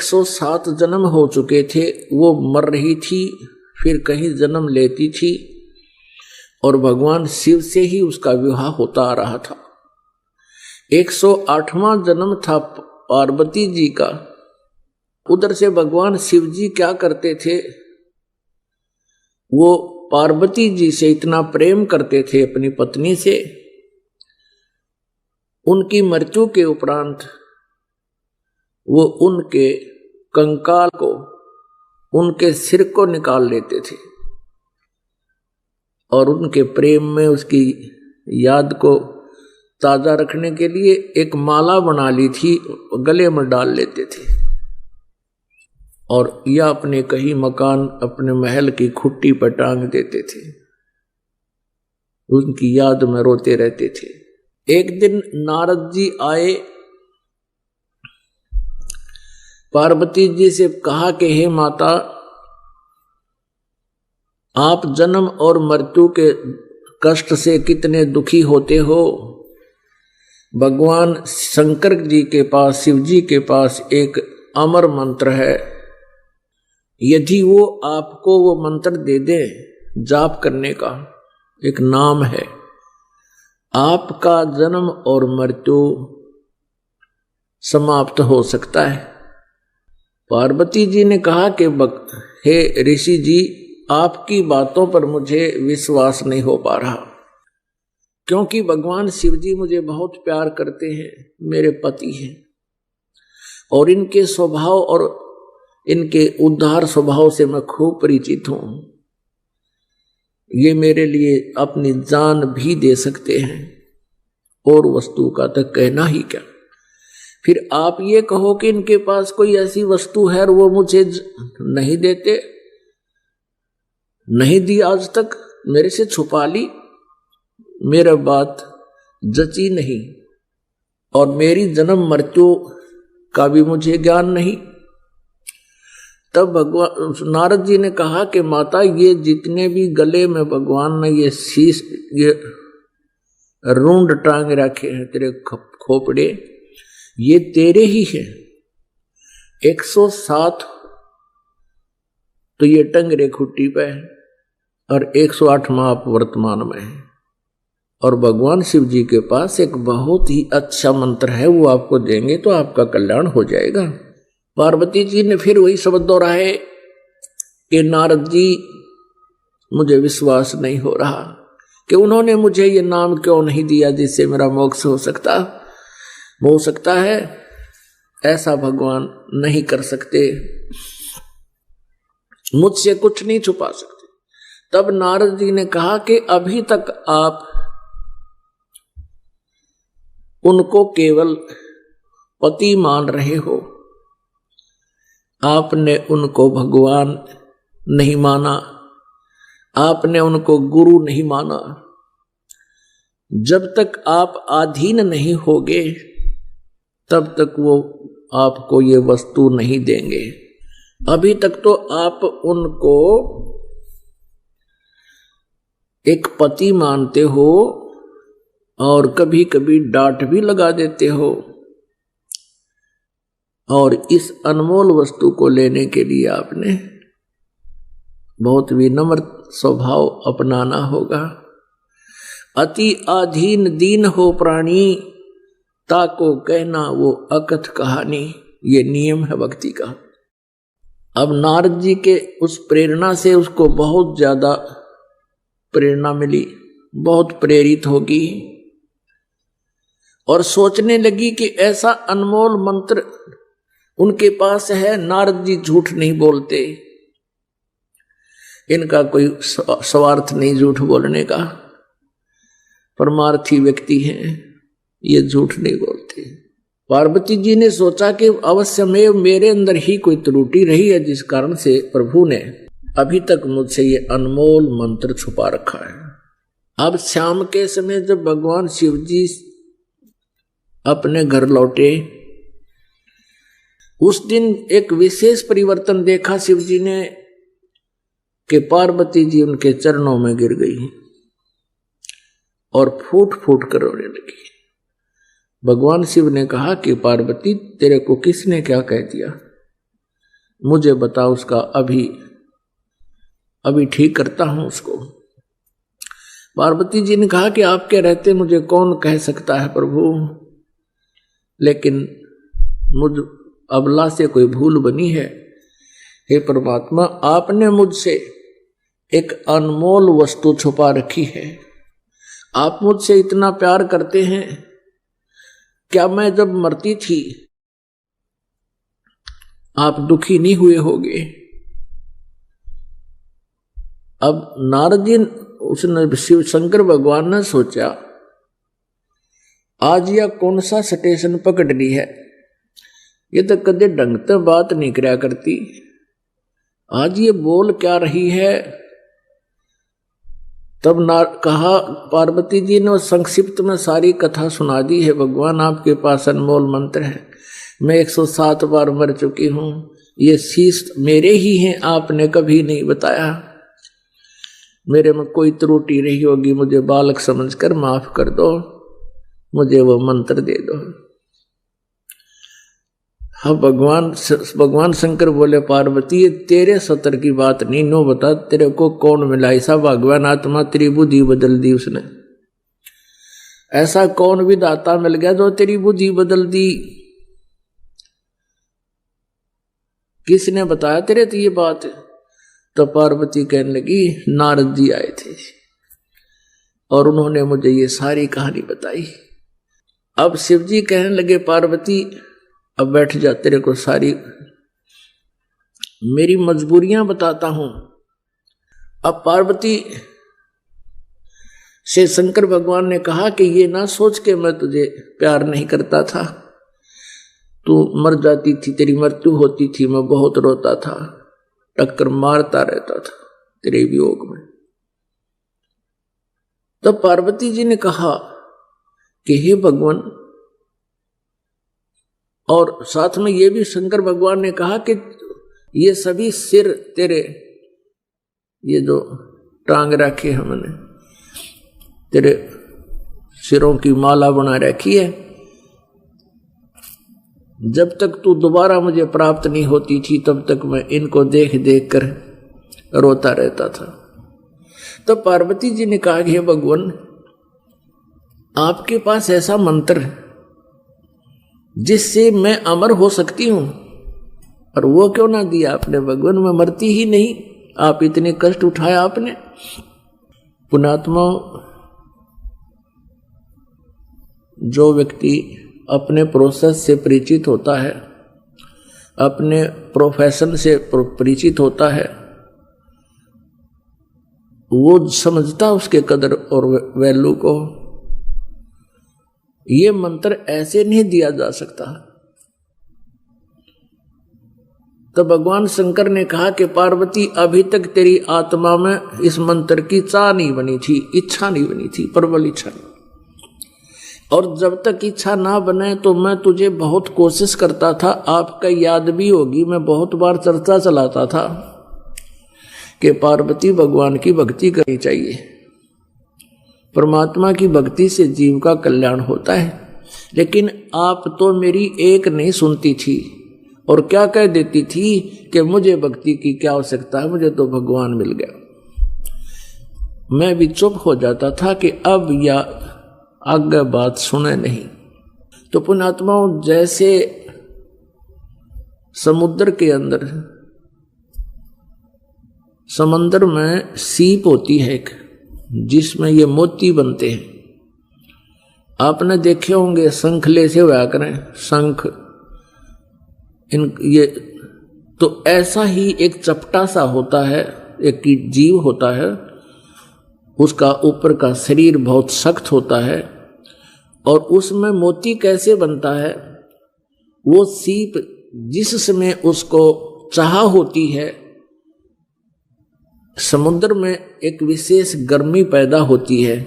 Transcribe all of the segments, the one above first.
सौ 7 जन्म हो चुके थे, वो मर रही थी, फिर कहीं जन्म लेती थी और भगवान शिव से ही उसका विवाह होता आ रहा था। 108वां जन्म था पार्वती जी का। उधर से भगवान शिव जी क्या करते थे, वो पार्वती जी से इतना प्रेम करते थे अपनी पत्नी से, उनकी मृत्यु के उपरांत वो उनके कंकाल को, उनके सिर को निकाल लेते थे और उनके प्रेम में उसकी याद को ताजा रखने के लिए एक माला बना ली थी, गले में डाल लेते थे और या अपने कहीं मकान, अपने महल की खुट्टी पर टांग देते थे। उनकी याद में रोते रहते थे। एक दिन नारद जी आए, पार्वती जी से कहा कि हे माता, आप जन्म और मृत्यु के कष्ट से कितने दुखी होते हो। भगवान शंकर जी के पास, शिव जी के पास एक अमर मंत्र है, यदि वो आपको वो मंत्र दे दे, जाप करने का एक नाम है, आपका जन्म और मृत्यु समाप्त हो सकता है। पार्वती जी ने कहा कि हे ऋषि जी, आपकी बातों पर मुझे विश्वास नहीं हो पा रहा, क्योंकि भगवान शिव जी मुझे बहुत प्यार करते हैं, मेरे पति हैं और इनके स्वभाव और इनके उदार स्वभाव से मैं खूब परिचित हूं। ये मेरे लिए अपनी जान भी दे सकते हैं और वस्तु का तो कहना ही क्या। फिर आप ये कहो कि इनके पास कोई ऐसी वस्तु है और वो मुझे नहीं देते, नहीं दी, आज तक मेरे से छुपा ली, मेरा बात जची नहीं और मेरी जन्म मृत्यु का भी मुझे ज्ञान नहीं। तब भगवान नारद जी ने कहा कि माता, ये जितने भी गले में भगवान ने ये शीश, ये रूंड टांग रखे हैं तेरे खोपड़े, ये तेरे ही हैं। 107 तो ये टंगरे खुट्टी पे है और 108वां आप वर्तमान में है। और भगवान शिव जी के पास एक बहुत ही अच्छा मंत्र है, वो आपको देंगे तो आपका कल्याण हो जाएगा। पार्वती जी ने फिर वही शब्द दोहराए कि नारद जी, मुझे विश्वास नहीं हो रहा कि उन्होंने मुझे ये नाम क्यों नहीं दिया जिससे मेरा मोक्ष हो सकता है। ऐसा भगवान नहीं कर सकते, मुझसे कुछ नहीं छुपा सकते। तब नारद जी ने कहा कि अभी तक आप उनको केवल पति मान रहे हो, आपने उनको भगवान नहीं माना, आपने उनको गुरु नहीं माना। जब तक आप अधीन नहीं होगे तब तक वो आपको ये वस्तु नहीं देंगे। अभी तक तो आप उनको एक पति मानते हो और कभी कभी डांट भी लगा देते हो, और इस अनमोल वस्तु को लेने के लिए आपने बहुत विनम्र स्वभाव अपनाना होगा। अति अधीन दीन हो प्राणी, ताको कहना वो अकथ कहानी, ये नियम है भक्ति का। अब नारद जी के उस प्रेरणा से उसको बहुत ज्यादा प्रेरणा मिली, बहुत प्रेरित होगी और सोचने लगी कि ऐसा अनमोल मंत्र उनके पास है। नारद जी झूठ नहीं बोलते, इनका कोई स्वार्थ नहीं झूठ बोलने का, परमार्थी व्यक्ति हैं, ये झूठ नहीं बोलते। पार्वती जी ने सोचा कि अवश्य में मेरे अंदर ही कोई त्रुटि रही है, जिस कारण से प्रभु ने अभी तक मुझसे ये अनमोल मंत्र छुपा रखा है। अब शाम के समय जब भगवान शिव जी अपने घर लौटे, उस दिन एक विशेष परिवर्तन देखा शिव जी ने कि पार्वती जी उनके चरणों में गिर गई और फूट फूट कर रोने लगी। भगवान शिव ने कहा कि पार्वती, तेरे को किसने क्या कह दिया, मुझे बता, उसका अभी ठीक करता हूं उसको। पार्वती जी ने कहा कि आपके रहते मुझे कौन कह सकता है प्रभु, लेकिन मुझ अबला से कोई भूल बनी है। हे परमात्मा, आपने मुझसे एक अनमोल वस्तु छुपा रखी है। आप मुझसे इतना प्यार करते हैं, क्या मैं जब मरती थी आप दुखी नहीं हुए होगे? अब नारद जी, उसने शिव शंकर भगवान ने सोचा आज यह कौन सा स्टेशन पकड़ ली है, ये तो कदे ढंग से बात नहीं करया करती, आज ये बोल क्या रही है। तब कहा, पार्वती जी ने संक्षिप्त में सारी कथा सुना दी है। भगवान, आपके पास अनमोल मंत्र है, मैं 107 बार मर चुकी हूं, ये शीश मेरे ही हैं, आपने कभी नहीं बताया। मेरे में कोई त्रुटि रही होगी, मुझे बालक समझकर माफ कर दो, मुझे वो मंत्र दे दो। हाँ, भगवान शंकर बोले, पार्वती ये तेरे सतर की बात नहीं, नो बता तेरे को कौन मिला ऐसा भगवान आत्मा, तेरी बुद्धि बदल दी उसने। ऐसा कौन विधाता मिल गया जो तेरी बुद्धि बदल दी? किसने बताया तेरे तो ये बात? तो पार्वती कहने लगी, नारद जी आए थे और उन्होंने मुझे ये सारी कहानी बताई। अब शिव जी कहने लगे, पार्वती अब बैठ जा, तेरे को सारी मेरी मजबूरियां बताता हूं। अब पार्वती से शंकर भगवान ने कहा कि ये ना सोच के मैं तुझे प्यार नहीं करता था, तू मर जाती थी, तेरी मृत्यु होती थी, मैं बहुत रोता था, टक्कर मारता रहता था तेरे वियोग में। तब पार्वती जी ने कहा कि हे भगवान, और साथ में ये भी शंकर भगवान ने कहा कि ये सभी सिर तेरे, ये जो टांग रखे हमने, तेरे सिरों की माला बना रखी है, जब तक तू दोबारा मुझे प्राप्त नहीं होती थी तब तक मैं इनको देख देख कर रोता रहता था। तब पार्वती जी ने कहा कि हे भगवान, आपके पास ऐसा मंत्र है जिससे मैं अमर हो सकती हूं, और वो क्यों ना दिया आपने भगवान? मैं मरती ही नहीं, आप इतने कष्ट उठाया आपने। पुण्यात्मा, जो व्यक्ति अपने प्रोसेस से परिचित होता है, अपने प्रोफेशन से परिचित होता है, वो समझता उसके कदर और वैल्यू को। ये मंत्र ऐसे नहीं दिया जा सकता। तो भगवान शंकर ने कहा कि पार्वती, अभी तक तेरी आत्मा में इस मंत्र की चाह नहीं बनी थी, इच्छा नहीं बनी थी, प्रबल इच्छा नहीं। और जब तक इच्छा ना बने तो मैं तुझे बहुत कोशिश करता था, आपका याद भी होगी, मैं बहुत बार चर्चा चलाता था कि पार्वती भगवान की भक्ति करनी चाहिए, परमात्मा की भक्ति से जीव का कल्याण होता है। लेकिन आप तो मेरी एक नहीं सुनती थी और क्या कह देती थी कि मुझे भक्ति की क्या आवश्यकता है, मुझे तो भगवान मिल गया। मैं भी चुप हो जाता था कि अब या आगे बात सुने नहीं। तो पुण्यात्माओं, जैसे समुद्र के अंदर, समंदर में सीप होती है एक, जिसमें ये मोती बनते हैं, आपने देखे होंगे, शंखले से हुआ करें शंख, ये तो ऐसा ही एक चपटा सा होता है, एक जीव होता है, उसका ऊपर का शरीर बहुत सख्त होता है, और उसमें मोती कैसे बनता है? वो सीप जिस समय उसको चाह होती है, समुद्र में एक विशेष गर्मी पैदा होती है,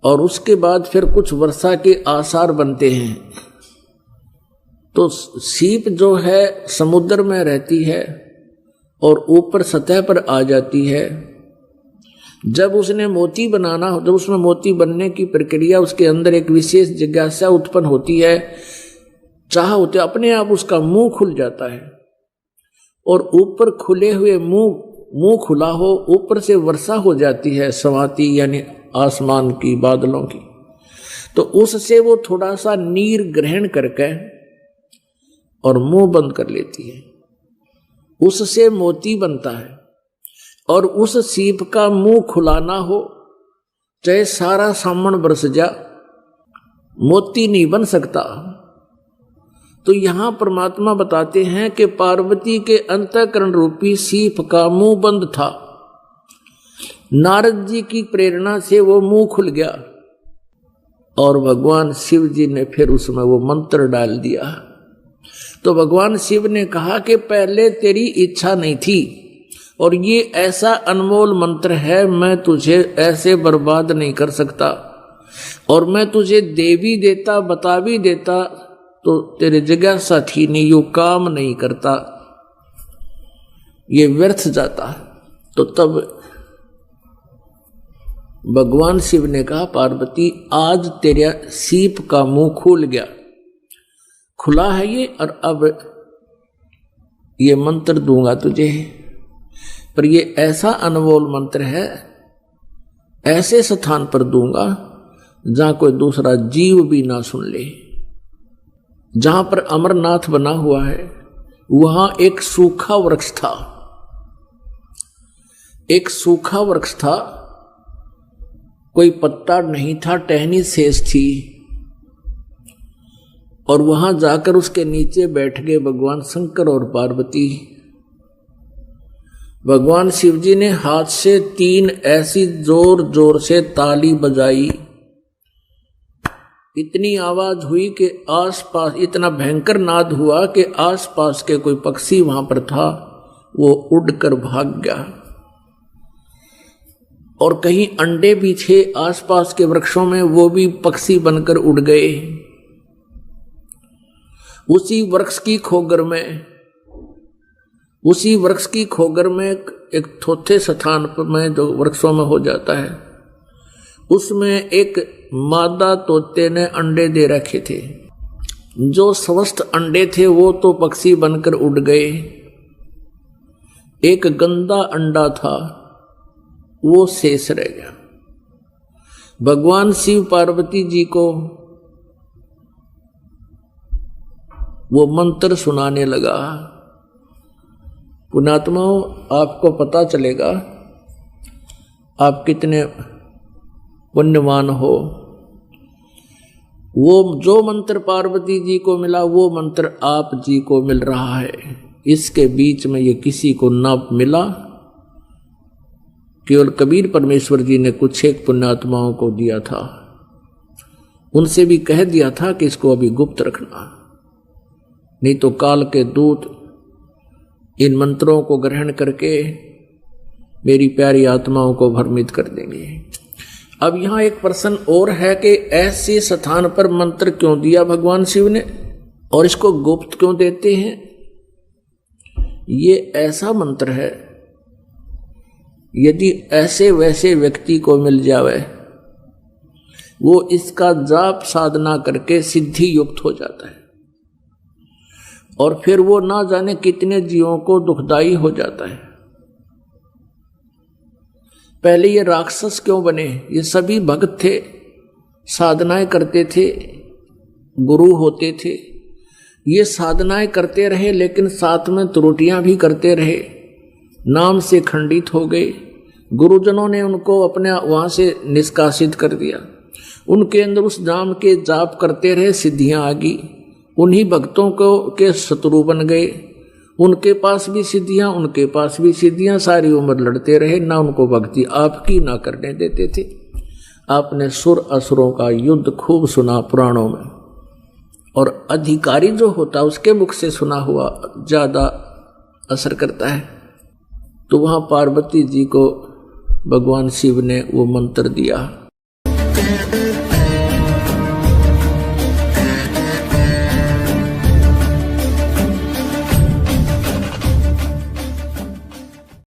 और उसके बाद फिर कुछ वर्षा के आसार बनते हैं। तो सीप जो है समुद्र में रहती है और ऊपर सतह पर आ जाती है। जब उसने मोती बनाना, जब उसमें मोती बनने की प्रक्रिया, उसके अंदर एक विशेष जिज्ञासा उत्पन्न होती है, चाह होते अपने आप उसका मुंह खुल जाता है। और ऊपर खुले हुए मुंह खुला हो, ऊपर से वर्षा हो जाती है स्वाति यानी आसमान की, बादलों की। तो उससे वो थोड़ा सा नीर ग्रहण करके और मुंह बंद कर लेती है, उससे मोती बनता है। और उस सीप का मुंह खुला ना हो, चाहे सारा सामन बरस जा, मोती नहीं बन सकता। तो यहां परमात्मा बताते हैं कि पार्वती के अंतःकरण रूपी सीप का मुंह बंद था, नारद जी की प्रेरणा से वो मुंह खुल गया और भगवान शिव जी ने फिर उसमें वो मंत्र डाल दिया। तो भगवान शिव ने कहा कि पहले तेरी इच्छा नहीं थी और ये ऐसा अनमोल मंत्र है, मैं तुझे ऐसे बर्बाद नहीं कर सकता, और मैं तुझे दे भी देता, बता भी देता, तो तेरे जिज्ञासा थी नहीं, यो काम नहीं करता, ये व्यर्थ जाता। तो तब भगवान शिव ने कहा, पार्वती आज तेरा सीप का मुंह खुल गया, खुला है ये, और अब ये मंत्र दूंगा तुझे, पर ये ऐसा अनमोल मंत्र है, ऐसे स्थान पर दूंगा जहां कोई दूसरा जीव भी ना सुन ले। जहां पर अमरनाथ बना हुआ है वहां एक सूखा वृक्ष था, एक सूखा वृक्ष था, कोई पत्ता नहीं था, टहनी शेष थी। और वहां जाकर उसके नीचे बैठ गए भगवान शंकर और पार्वती। भगवान शिव जी ने हाथ से 3 ऐसी जोर जोर से ताली बजाई, इतनी आवाज हुई कि आसपास, इतना भयंकर नाद हुआ कि आसपास के कोई पक्षी वहां पर था वो उड़कर भाग गया। और कहीं अंडे भी थे आसपास के वृक्षों में, वो भी पक्षी बनकर उड़ गए। उसी वृक्ष की खोगर में एक थोथे स्थान पर में जो वृक्षों में हो जाता है, उसमें एक मादा तोते ने अंडे दे रखे थे। जो समस्त अंडे थे वो तो पक्षी बनकर उड़ गए। एक गंदा अंडा था वो शेष रह गया। भगवान शिव पार्वती जी को वो मंत्र सुनाने लगा। पुण्यात्माओं, आपको पता चलेगा आप कितने पुण्यवान हो। वो जो मंत्र पार्वती जी को मिला वो मंत्र आप जी को मिल रहा है। इसके बीच में ये किसी को ना मिला, केवल कबीर परमेश्वर जी ने कुछ एक पुण्यात्माओं को दिया था। उनसे भी कह दिया था कि इसको अभी गुप्त रखना, नहीं तो काल के दूत इन मंत्रों को ग्रहण करके मेरी प्यारी आत्माओं को भ्रमित कर देंगे। अब यहां एक प्रश्न और है कि ऐसे स्थान पर मंत्र क्यों दिया भगवान शिव ने, और इसको गुप्त क्यों देते हैं? ये ऐसा मंत्र है, यदि ऐसे वैसे व्यक्ति को मिल जावे, वो इसका जाप साधना करके सिद्धि युक्त हो जाता है, और फिर वो ना जाने कितने जीवों को दुखदाई हो जाता है। पहले ये राक्षस क्यों बने? ये सभी भक्त थे, साधनाएं करते थे, गुरु होते थे। ये साधनाएं करते रहे लेकिन साथ में त्रुटियां भी करते रहे, नाम से खंडित हो गए। गुरुजनों ने उनको अपने वहां से निष्कासित कर दिया। उनके अंदर उस नाम के जाप करते रहे, सिद्धियां आ गई। उन्हीं भक्तों को के शत्रु बन गए। उनके पास भी सिद्धियां, उनके पास भी सिद्धियां, सारी उम्र लड़ते रहे, ना उनको भक्ति आपकी ना करने देते थे। आपने सुर असुरों का युद्ध खूब सुना पुराणों में, और अधिकारी जो होता उसके मुख से सुना हुआ ज्यादा असर करता है। तो वहां पार्वती जी को भगवान शिव ने वो मंत्र दिया।